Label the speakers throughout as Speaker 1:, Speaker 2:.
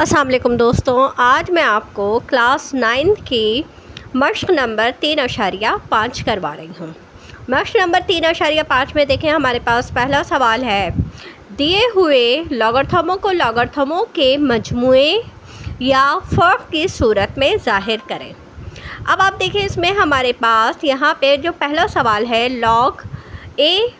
Speaker 1: अस्सलाम वालेकुम दोस्तों, आज मैं आपको क्लास 9 की मश्क नंबर 3.5 करवा रही हूँ। मश्क नंबर 3.5 में देखें, हमारे पास पहला सवाल है, दिए हुए लॉगरिथमों को लॉगरिथमों के मजमुए या फ़र्क की सूरत में ज़ाहिर करें। अब आप देखें, इसमें हमारे पास यहाँ पे जो पहला सवाल है लॉग ए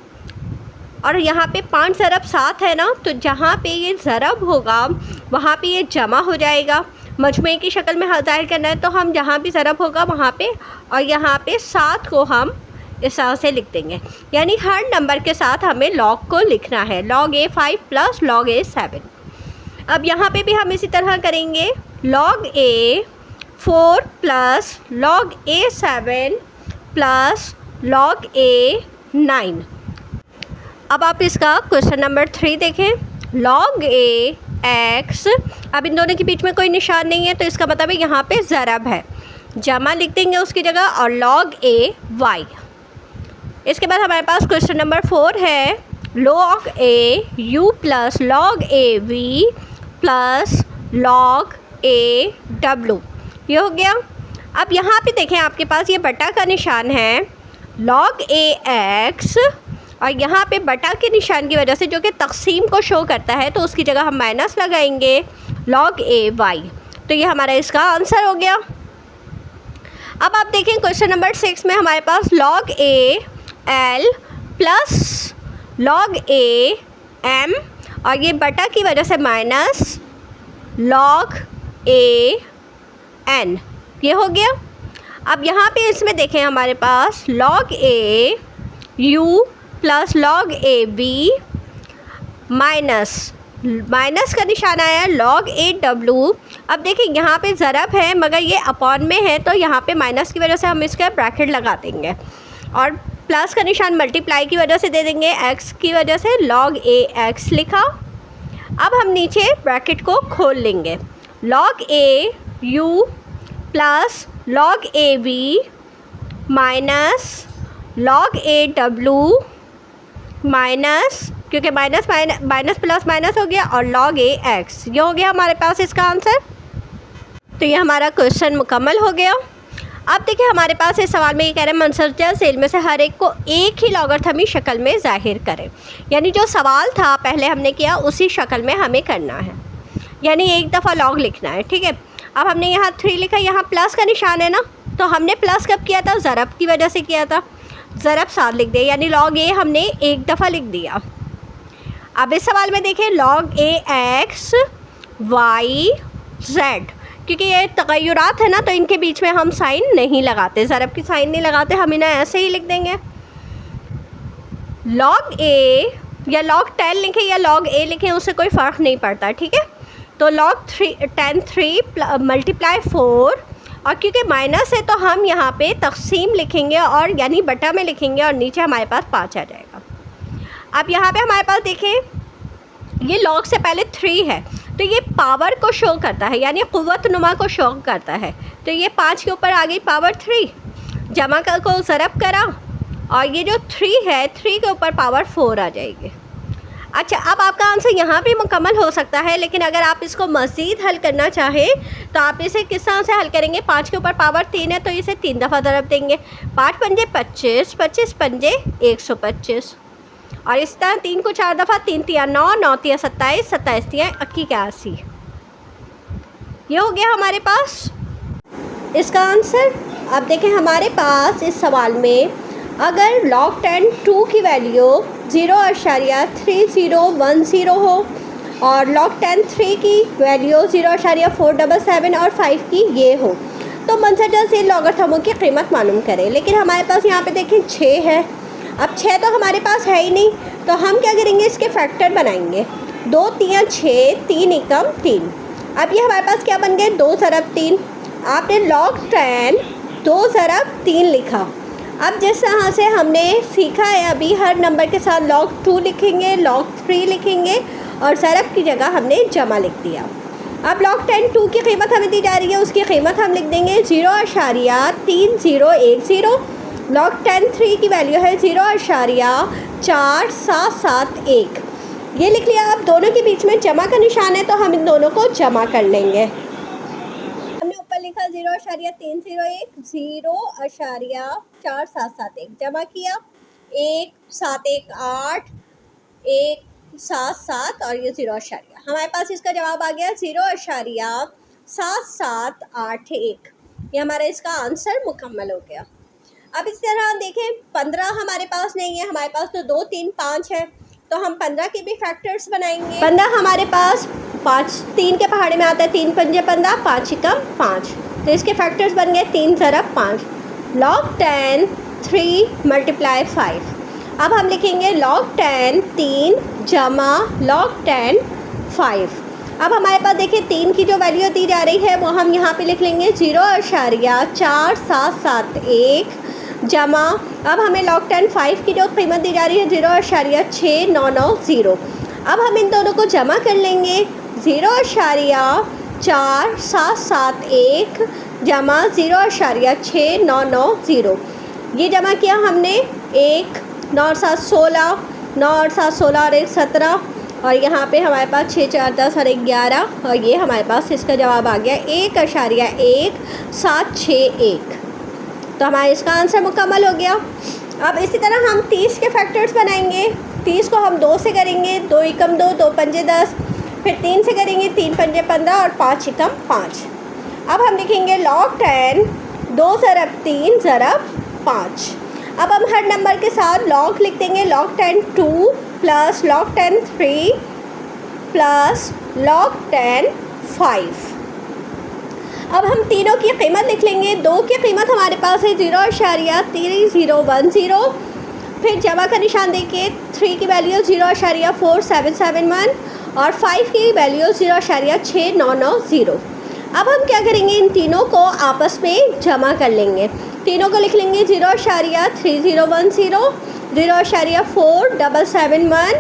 Speaker 1: और यहाँ पे 5 ज़रब 7 है ना, तो जहाँ पे ये ज़रब होगा वहाँ पे ये जमा हो जाएगा। मजमुए की शक्ल में ज़ाहिर करना है तो हम जहाँ भी ज़रब होगा वहाँ पे और यहाँ पे 7 को हम इस तरह से लिख देंगे, यानी हर नंबर के साथ हमें लॉग को लिखना है। लॉग ए 5 प्लस लॉग ए 7। अब यहाँ पे भी हम इसी तरह करेंगे, लॉग ए 4 प्लस लॉग ए 7 प्लस लॉग ए 9। अब आप इसका क्वेश्चन नंबर 3 देखें, लॉग ए एक्स। अब इन दोनों के बीच में कोई निशान नहीं है तो इसका मतलब है यहाँ पे ज़रब है, जमा लिख देंगे उसकी जगह, और लॉग ए वाई। इसके बाद हमारे पास क्वेश्चन नंबर 4 है, log A U plus log A V plus log A W. ये हो गया। अब यहाँ पे देखें, आपके पास ये बटा का निशान है, लॉग ए एक्स, और यहाँ पे बटा के निशान की वजह से जो कि तक़सीम को शो करता है तो उसकी जगह हम माइनस लगाएंगे, लॉग ए वाई। तो ये हमारा इसका आंसर हो गया। अब आप देखें क्वेश्चन नंबर 6 में हमारे पास log A L plus log A M, और ये बटा की वजह से माइनस लॉग ए एन। ये हो गया। अब यहाँ पे इसमें देखें, हमारे पास log A U plus log A B minus का निशान आया, लॉग ए डब्लू। अब देखिए यहाँ पे ज़रब है मगर ये अपॉन में है तो यहाँ पे माइनस की वजह से हम इसका ब्रैकेट लगा देंगे, और प्लस का निशान मल्टीप्लाई की वजह से दे देंगे, एक्स की वजह से लॉग ए एक्स लिखा। अब हम नीचे ब्रैकेट को खोल लेंगे, log A U plus log A B minus log A W minus, क्योंकि माइनस प्लस माइनस हो गया, और लॉग ए एक्स। ये हो गया हमारे पास इसका आंसर। तो ये हमारा क्वेश्चन मुकम्मल हो गया। अब देखिए, हमारे पास इस सवाल में ये कह रहे हैं, मनसरजा सेल में से हर एक को एक ही लॉगरिथमी शक्ल में ज़ाहिर करें। यानी जो सवाल था पहले हमने किया उसी शक्ल में हमें करना है, यानी एक दफ़ा लॉग लिखना है। ठीक है। अब हमने यहाँ 3 लिखा, यहाँ प्लस का निशान है ना, तो हमने प्लस कब किया था? ज़रब की वजह से किया था, ज़रब 7 लिख दिया, यानी लॉग ए हमने एक दफ़ा लिख दिया। अब इस सवाल में देखें, लॉग ए एक्स वाई जेड, क्योंकि ये तगय्युरात है ना तो इनके बीच में हम साइन नहीं लगाते, ज़रब की साइन नहीं लगाते, हम इन्हें ऐसे ही लिख देंगे। लॉग ए या लॉग 10 लिखें या लॉग ए लिखें, उससे कोई फ़र्क नहीं पड़ता। ठीक है। तो लॉग 10 3 मल्टीप्लाई 4, और क्योंकि माइनस है तो हम यहाँ पे तक़सीम लिखेंगे और यानी बटा में लिखेंगे, और नीचे हमारे पास 5 आ जाएगा। अब यहाँ पे हमारे पास देखें, ये लॉग से पहले 3 है तो ये पावर को शो करता है, यानी क़ुव्वत नुमा को शो करता है। तो ये 5 के ऊपर आ गई पावर 3, जमा कर को ज़रब करा, और ये जो 3 है 3 के ऊपर पावर 4 आ जाएगी। अच्छा, अब आपका आंसर यहाँ भी मुकम्मल हो सकता है, लेकिन अगर आप इसको मज़ीद हल करना चाहें तो आप इसे किस तरह से हल करेंगे? 5 के ऊपर पावर 3 है तो इसे 3 दफ़ा ज़रब देंगे, 5 पंजे 25, 25 पंजे 125, और इस तरह 3 को 4 दफ़ा, 3 तिया 9, 9 तिया 27, 27 तिया 81। ये हो गया हमारे पास इसका आंसर। अब देखें, हमारे पास इस सवाल में अगर लॉग 10 2 की वैल्यू 0.3010 हो और लॉग 10 3 की वैल्यू 0.477 और 5 की ये हो, तो मनसरजा से लॉगरिथमों की कीमत मालूम करें। लेकिन हमारे पास यहाँ पे देखें 6 है। अब 6 तो हमारे पास है ही नहीं, तो हम क्या करेंगे? इसके फैक्टर बनाएंगे, 2 तिया 6, 3 एकम 3। अब ये हमारे पास क्या बन गए? 2 ज़रब 3। आपने लॉग 10 2 ज़रब 3 लिखा। अब जिस तरह से हमने सीखा है अभी, हर नंबर के साथ लॉग 2 लिखेंगे, लॉग 3 लिखेंगे, और ज़रब की जगह हमने जमा लिख दिया। अब लॉग 10 2 की कीमत हमें दी जा रही है, उसकी कीमत हम लिख देंगे 0.3010। लॉग 10 3 की वैल्यू है 0.4771। ये लिख लिया। अब दोनों के बीच में जमा का निशान है तो हम इन दोनों को जमा कर लेंगे। हमने ऊपर लिखा 0.301 0.4771 जमा किया 1.718 1.77 और ये 0 हमारे पास इसका जवाब आ गया 0.7781। ये हमारा इसका आंसर मुकम्मल हो गया। अब इस तरह देखें 15 हमारे पास नहीं है, हमारे पास तो 2 3 5 है, तो हम 15 के भी फैक्टर्स बनाएंगे। 15 हमारे पास 5 3 के पहाड़े में आता है, 3 पंजे 15 5 एकम 5, तो इसके फैक्टर्स बन गए 3 ज़रब 5 log 10 3 × 5। अब हम लिखेंगे log 10 3 जमा log 10 5। अब हमारे पास देखिए 3 की जो वैल्यू दी जा रही है वो हम यहाँ पे लिख लेंगे 0.4771 जमा, अब हमें log 10 5 की जो कीमत दी जा रही है 0.6990। अब हम इन दोनों को जमा कर लेंगे 0.4771 जमा 0.6990। ये जमा किया हमने 1 9 7 16 9 7 16 और 1 17 और यहाँ पे हमारे पास 6 4 10 और 1 11 और ये हमारे पास इसका जवाब आ गया 1.1761। तो हमारा इसका आंसर मुकम्मल हो गया। अब इसी तरह हम 30 के फैक्टर्स बनाएंगे। 30 को हम 2 से करेंगे, 2 एकम 2 2 पंजे 10, फिर 3 से करेंगे, 3 पंजे 15 और 5 एकम 5। अब हम लिखेंगे log 10 2 ज़रब 3 ज़रब 5। अब हम हर नंबर के साथ log लिख देंगे, log 10 2 plus log 10 3 plus log 10 5। अब हम तीनों की कीमत लिख लेंगे। 2 की कीमत हमारे पास है 0.3010, फिर जमा का निशान देके 3 की वैल्यू 0.4771 और 5 की वैल्यू 0.6990। अब हम क्या करेंगे, इन तीनों को आपस में जमा कर लेंगे। तीनों को लिख लेंगे 0.3010 0.4771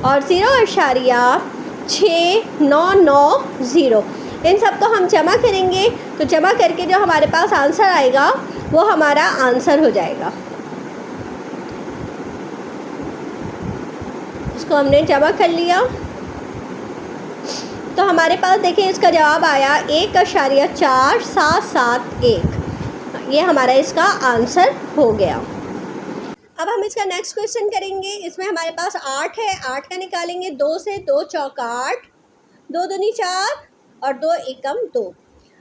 Speaker 1: और 0.6990। इन सब को हम जमा करेंगे तो जमा करके जो हमारे पास आंसर आएगा वो हमारा आंसर हो जाएगा। इसको हमने जमा कर लिया तो हमारे पास देखिए इसका जवाब आया 1.4771। ये हमारा इसका आंसर हो गया। अब हम इसका नेक्स्ट क्वेश्चन करेंगे। इसमें हमारे पास 8 है, 8 का निकालेंगे 2 से, 2 चौक 8, 2 दूनी 4 और 2 एकम 2।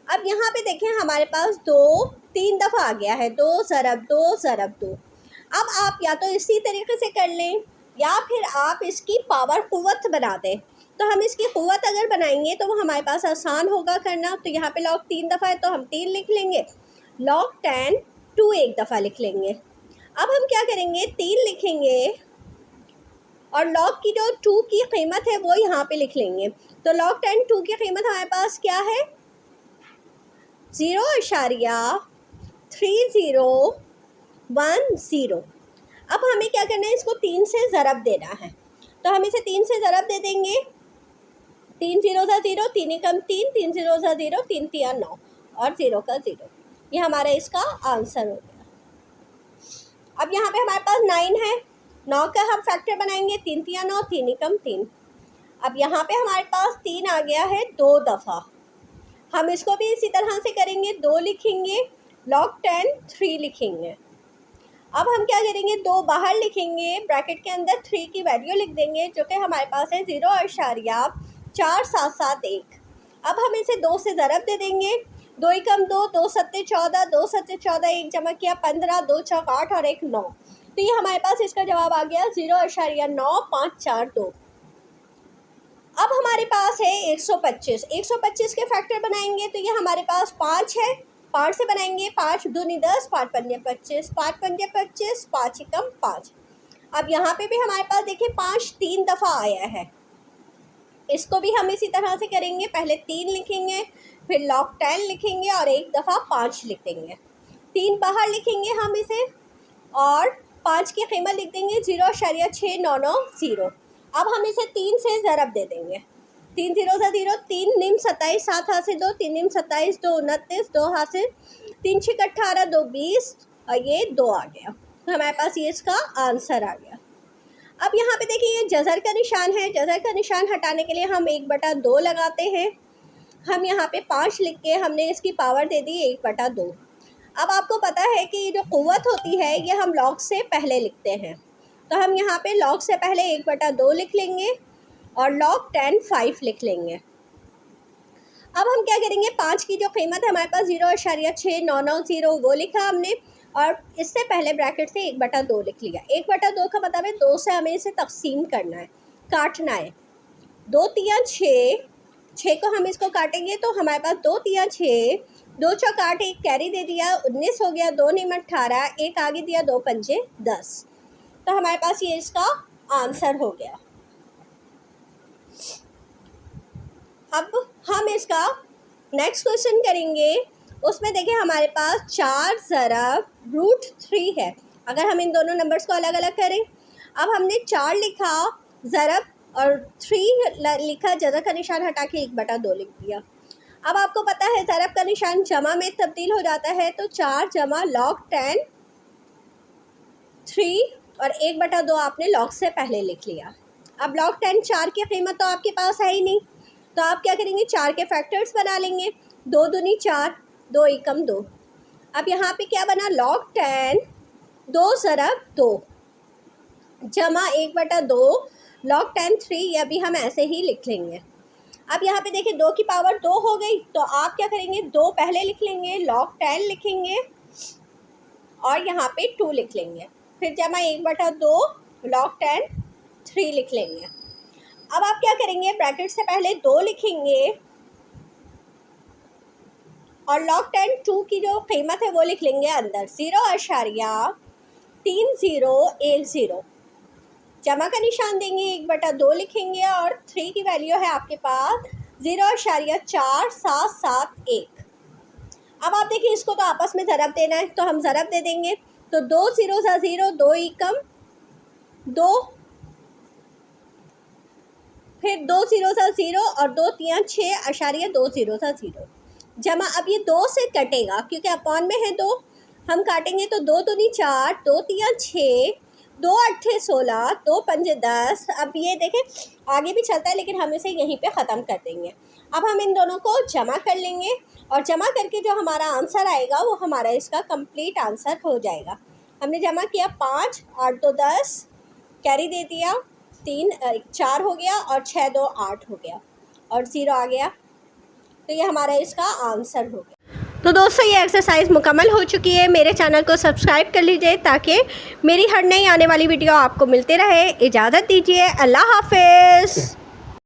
Speaker 1: अब यहाँ पे देखें हमारे पास 2 3 दफ़ा आ गया है, 2 ज़रब 2 ज़रब 2। अब आप या तो इसी तरीके से कर लें या फिर आप इसकी पावर कुव्वत बना दें। तो हम इसकी कुव्वत अगर बनाएंगे तो वो हमारे पास आसान होगा करना। तो यहाँ पे log 3 दफ़ा है तो हम 3 लिख लेंगे, log 10 2 एक दफ़ा लिख लेंगे। अब हम क्या करेंगे, 3 लिखेंगे और log की जो 2 की कीमत है वो यहाँ पे लिख लेंगे। तो log 10 2 की कीमत हमारे पास क्या है 0.3010। अब हमें क्या करना है, इसको 3 से ज़रब देना है। तो हम इसे 3 से ज़रब दे देंगे, 3 0 ज़ा 0, 3 एकम 3, 3 0 ज़ा 0, 3 3 9 और 0 का 0। ये हमारा इसका आंसर हो गया। अब यहाँ पे हमारे पास 9 है, 9 का हम फैक्टर बनाएंगे, 3 3 9, 3 एकम 3। अब यहाँ पे हमारे पास 3 आ गया है 2 दफ़ा। हम इसको भी इसी तरह से करेंगे, 2 लिखेंगे, log 10 3 लिखेंगे। अब हम क्या करेंगे, 2 बाहर लिखेंगे, ब्रैकेट के अंदर 3 की वैल्यू लिख देंगे जो कि हमारे पास है 0.4771। अब हम इसे 2 से ज़रब दे देंगे, 2 एकम 2, 2 सत्ते 14, 2 सत्ते 14, 1 जमा किया 15, 2 चौक 8 और 1 9। तो ये हमारे पास इसका जवाब आ गया 0.9542। अब हमारे पास है 125। 125 के फैक्टर बनाएंगे तो ये हमारे पास 5 है, 5 से बनाएंगे, 5 दूनी 10, 5 पंजे 25, 5 पंजे 25, 5 एकम 5। अब यहाँ पे भी हमारे पास देखिए 5 3 दफ़ा आया है। इसको भी हम इसी तरह से करेंगे, पहले 3 लिखेंगे, फिर log 10 लिखेंगे और 1 दफ़ा 5 लिख देंगे। 3 बाहर लिखेंगे हम इसे और 5 की कीमत लिख देंगे 0.6990। अब हम इसे 3 से ज़रब दे देंगे, 3 0 ज़ा 0, 3 निम 27, 7 हाथ से 2, 3 निम 27, 2 29, 2 हाथ से 3 6 18, 2 20 और ये 2 आ गया। तो हमारे पास ये इसका आंसर आ गया। अब यहाँ पे देखिए ये जज़र का निशान है, जज़र का निशान हटाने के लिए हम 1/2 लगाते हैं। हम यहाँ पे 5 लिख के हमने इसकी पावर दे दी 1/2। अब आपको पता है कि जो क़ुव्वत होती है ये हम लॉग से पहले लिखते हैं, तो हम यहाँ पे लॉग से पहले 1/2 लिख लेंगे और लॉग 10 5 लिख लेंगे। अब हम क्या करेंगे, 5 की जो कीमत है हमारे पास 0.6990 वो लिखा हमने और इससे पहले ब्रैकेट से 1/2 लिख लिया। 1/2 का मतलब है 2 से हमें इसे तकसीम करना है, काटना है। 2 तिया 6, 6 को हम इसको काटेंगे तो हमारे पास 2 तिया 6, 2 चौक 8, 1 कैरी दे दिया 19 हो गया, 2 निम 18, 1 आगे दिया 2 पंजे 10। तो हमारे पास ये इसका आंसर हो गया। अब हम इसका नेक्स्ट क्वेश्चन करेंगे। उसमें देखिए हमारे पास 4 ज़रब √3 है। अगर हम इन दोनों नंबर्स को अलग अलग करें, अब हमने 4 लिखा ज़रब और 3 लिखा, जज़र का निशान हटा के 1/2 लिख दिया। अब आपको पता है ज़रब का निशान जमा में तब्दील हो जाता है, तो 4 जमा log 10 3 और 1/2 आपने log से पहले लिख लिया। अब log 10 4 की कीमत तो आपके पास है ही नहीं, तो आप क्या करेंगे, 4 के फैक्टर्स बना लेंगे। 2 दूनी 4, 2 एकम 2। अब यहाँ पे क्या बना, log 10 2 ज़रब 2 जमा 1/2 log 10 3, ये अभी हम ऐसे ही लिख लेंगे। अब यहाँ पे देखिए 2 की पावर 2 हो गई, तो आप क्या करेंगे, 2 पहले लिख लेंगे, log 10 लिखेंगे और यहाँ पे 2 लिख लेंगे, फिर जमा 1/2 log 10 3 लिख लेंगे। अब आप क्या करेंगे, ब्रैकेट से पहले 2 लिखेंगे और log 10 2 की जो कीमत है वो लिख लेंगे अंदर 0.3010, जमा का निशान देंगे 1/2 लिखेंगे और 3 की वैल्यू है आपके पास 0.4771। अब आप देखिए इसको तो आपस में ज़रब देना है, तो हम ज़रब दे देंगे। तो 2 0 सा 0, 2 एकम 2, फिर 2 0 सा 0 और 2 तिया 6.2 0 सा 0 जमा। अब ये 2 से कटेगा क्योंकि अपॉन में है 2, हम काटेंगे तो 2 दूनी 4, 2 तिया 6, 2 अट्ठे 16, 2 पंजे 10। अब ये देखें आगे भी चलता है लेकिन हम इसे यहीं पे ख़त्म कर देंगे। अब हम इन दोनों को जमा कर लेंगे और जमा करके जो हमारा आंसर आएगा वो हमारा इसका कंप्लीट आंसर हो जाएगा। हमने जमा किया 5 8 2 10, कैरी दे दिया 3 4 हो गया और 6 2 8 हो गया और 0 आ गया, तो ये हमारा इसका आंसर हो गया। तो दोस्तों ये एक्सरसाइज मुकम्मल हो चुकी है। मेरे चैनल को सब्सक्राइब कर लीजिए ताकि मेरी हर नई आने वाली वीडियो आपको मिलती रहे। इजाज़त दीजिए, अल्लाह हाफ़िज़।